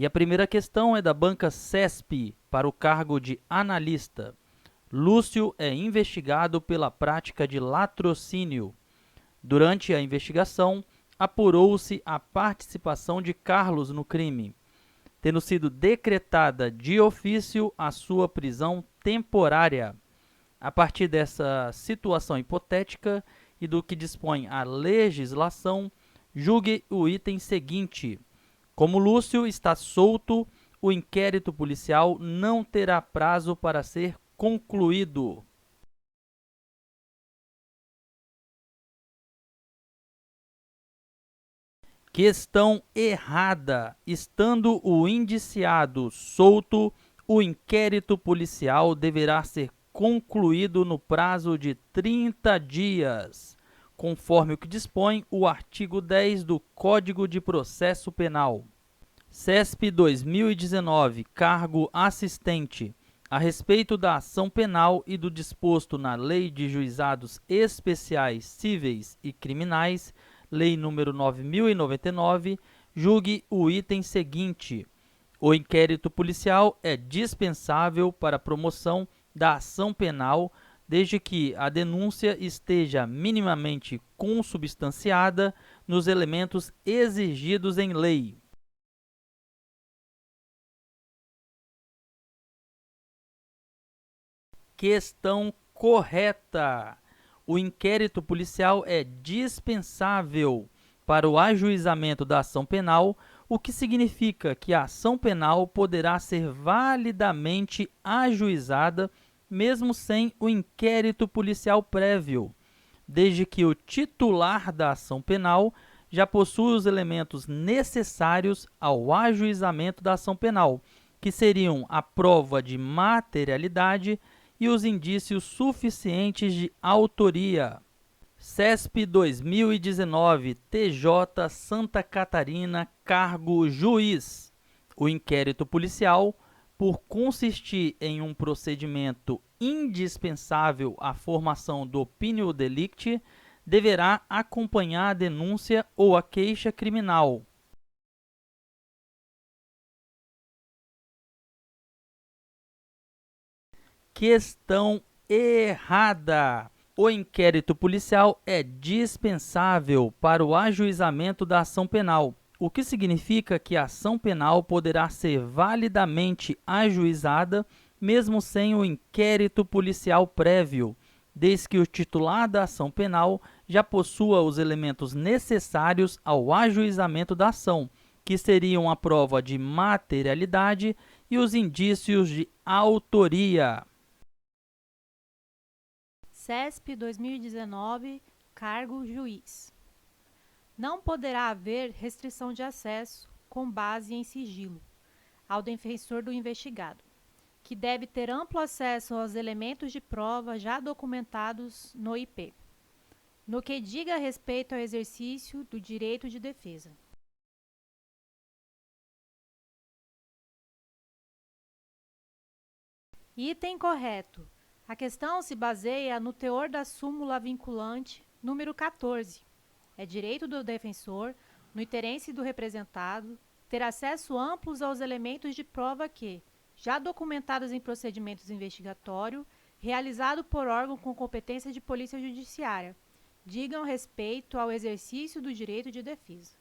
E a primeira questão é da banca CESP, para o cargo de analista. Lúcio é investigado pela prática de latrocínio. Durante a investigação, apurou-se a participação de Carlos no crime, tendo sido decretada de ofício a sua prisão temporária. A partir dessa situação hipotética e do que dispõe a legislação, julgue o item seguinte. Como Lúcio está solto, o inquérito policial não terá prazo para ser concluído. Questão errada. Estando o indiciado solto, o inquérito policial deverá ser concluído no prazo de 30 dias, conforme o que dispõe o artigo 10 do Código de Processo Penal. CESP 2019, cargo assistente. A respeito da ação penal e do disposto na Lei de Juizados Especiais Cíveis e Criminais, Lei nº 9.099, julgue o item seguinte. O inquérito policial é dispensável para a promoção da ação penal, desde que a denúncia esteja minimamente consubstanciada nos elementos exigidos em lei. Questão correta. O inquérito policial é dispensável para o ajuizamento da ação penal, o que significa que a ação penal poderá ser validamente ajuizada mesmo sem o inquérito policial prévio, desde que o titular da ação penal já possua os elementos necessários ao ajuizamento da ação penal, que seriam a prova de materialidade e os indícios suficientes de autoria. CESP 2019, TJ Santa Catarina, cargo juiz. O inquérito policial, por consistir em um procedimento indispensável à formação do opinio delicti, deverá acompanhar a denúncia ou a queixa criminal. Questão errada. O inquérito policial é dispensável para o ajuizamento da ação penal, o que significa que a ação penal poderá ser validamente ajuizada mesmo sem o inquérito policial prévio, desde que o titular da ação penal já possua os elementos necessários ao ajuizamento da ação, que seriam a prova de materialidade e os indícios de autoria. CESP 2019, cargo juiz. Não poderá haver restrição de acesso, com base em sigilo, ao defensor do investigado, que deve ter amplo acesso aos elementos de prova já documentados no IP, no que diga respeito ao exercício do direito de defesa. Item correto. A questão se baseia no teor da súmula vinculante número 14. É direito do defensor, no interesse do representado, ter acesso amplos aos elementos de prova que, já documentados em procedimentos investigatório, realizado por órgão com competência de polícia judiciária, digam respeito ao exercício do direito de defesa.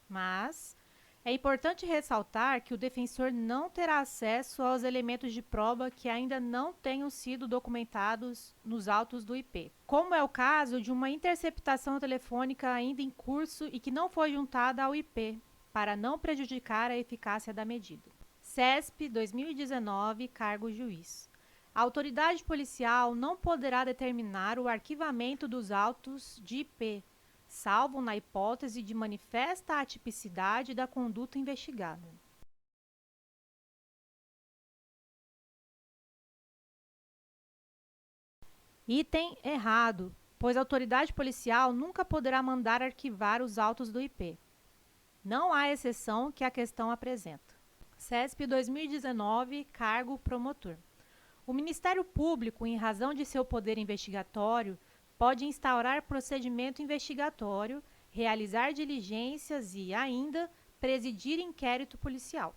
Mas é importante ressaltar que o defensor não terá acesso aos elementos de prova que ainda não tenham sido documentados nos autos do IP, como é o caso de uma interceptação telefônica ainda em curso e que não foi juntada ao IP, para não prejudicar a eficácia da medida. CESP 2019, cargo juiz. A autoridade policial não poderá determinar o arquivamento dos autos de IP, salvo na hipótese de manifesta atipicidade da conduta investigada. Item errado, pois a autoridade policial nunca poderá mandar arquivar os autos do IP. Não há exceção que a questão apresenta. CESP 2019, cargo promotor. O Ministério Público, em razão de seu poder investigatório, pode instaurar procedimento investigatório, realizar diligências e, ainda, presidir inquérito policial.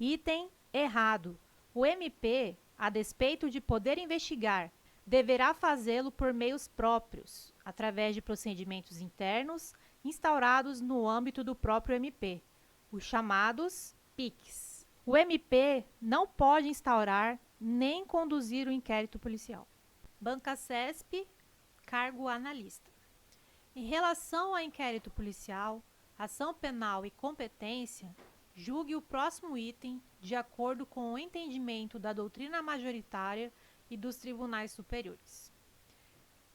Item errado. O MP, a despeito de poder investigar, deverá fazê-lo por meios próprios, através de procedimentos internos instaurados no âmbito do próprio MP, os chamados PICs. O MP não pode instaurar nem conduzir o inquérito policial. Banca CESP, cargo analista. Em relação ao inquérito policial, ação penal e competência, julgue o próximo item de acordo com o entendimento da doutrina majoritária e dos tribunais superiores.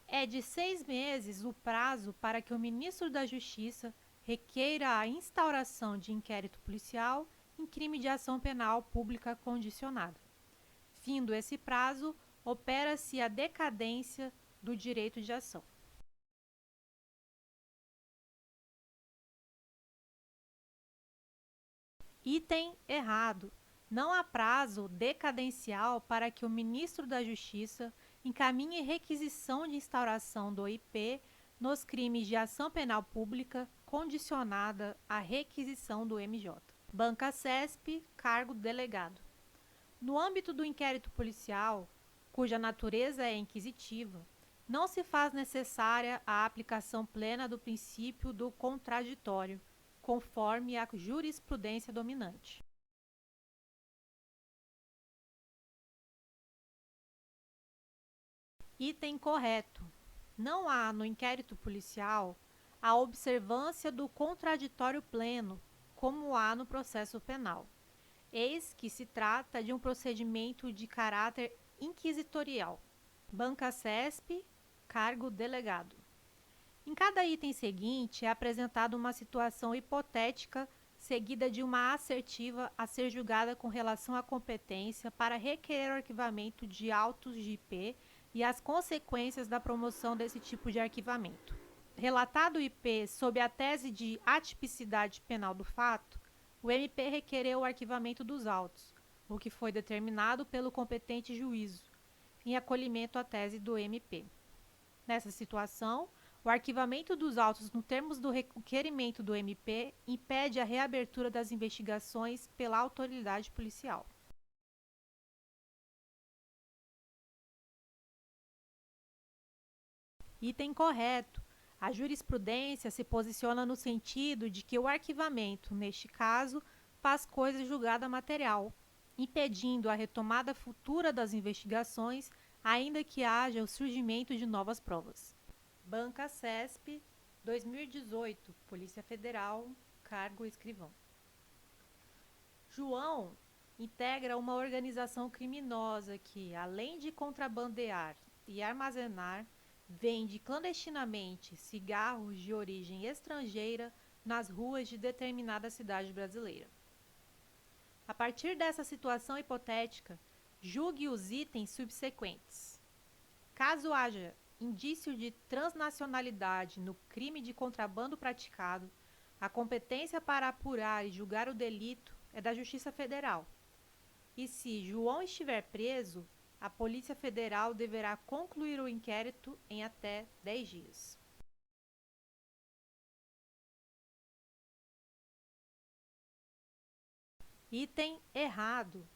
É de 6 meses o prazo para que o ministro da Justiça requeira a instauração de inquérito policial em crime de ação penal pública condicionada. Findo esse prazo, opera-se a decadência do direito de ação. Item errado. Não há prazo decadencial para que o ministro da Justiça encaminhe requisição de instauração do IP nos crimes de ação penal pública condicionada à requisição do MJ. Banca CESP, cargo delegado. No âmbito do inquérito policial, cuja natureza é inquisitiva, não se faz necessária a aplicação plena do princípio do contraditório, conforme a jurisprudência dominante. Item correto. Não há no inquérito policial a observância do contraditório pleno, como há no processo penal. Eis que se trata de um procedimento de caráter inquisitorial. Banca CESP, cargo delegado. Em cada item seguinte é apresentada uma situação hipotética seguida de uma assertiva a ser julgada com relação à competência para requerer o arquivamento de autos de IP e as consequências da promoção desse tipo de arquivamento. Relatado o IP sob a tese de atipicidade penal do fato, o MP requereu o arquivamento dos autos, o que foi determinado pelo competente juízo, em acolhimento à tese do MP. Nessa situação, o arquivamento dos autos nos termos do requerimento do MP impede a reabertura das investigações pela autoridade policial. Item correto. A jurisprudência se posiciona no sentido de que o arquivamento, neste caso, faz coisa julgada material, impedindo a retomada futura das investigações, ainda que haja o surgimento de novas provas. Banca CESP, 2018, Polícia Federal, cargo escrivão. João integra uma organização criminosa que, além de contrabandear e armazenar, vende clandestinamente cigarros de origem estrangeira nas ruas de determinada cidade brasileira. A partir dessa situação hipotética, julgue os itens subsequentes. Caso haja indício de transnacionalidade no crime de contrabando praticado, a competência para apurar e julgar o delito é da Justiça Federal. E se João estiver preso, a Polícia Federal deverá concluir o inquérito em até 10 dias. Item errado.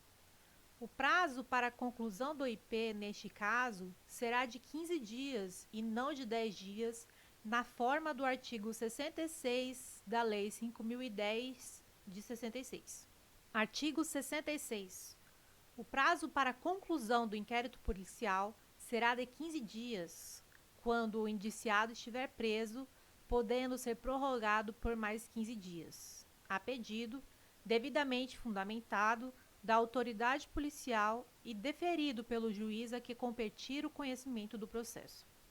O prazo para a conclusão do IP, neste caso, será de 15 dias e não de 10 dias, na forma do artigo 66 da Lei 5.010, de 66. Artigo 66. O prazo para a conclusão do inquérito policial será de 15 dias, quando o indiciado estiver preso, podendo ser prorrogado por mais 15 dias, a pedido, devidamente fundamentado, da autoridade policial e deferido pelo juiz a que competir o conhecimento do processo.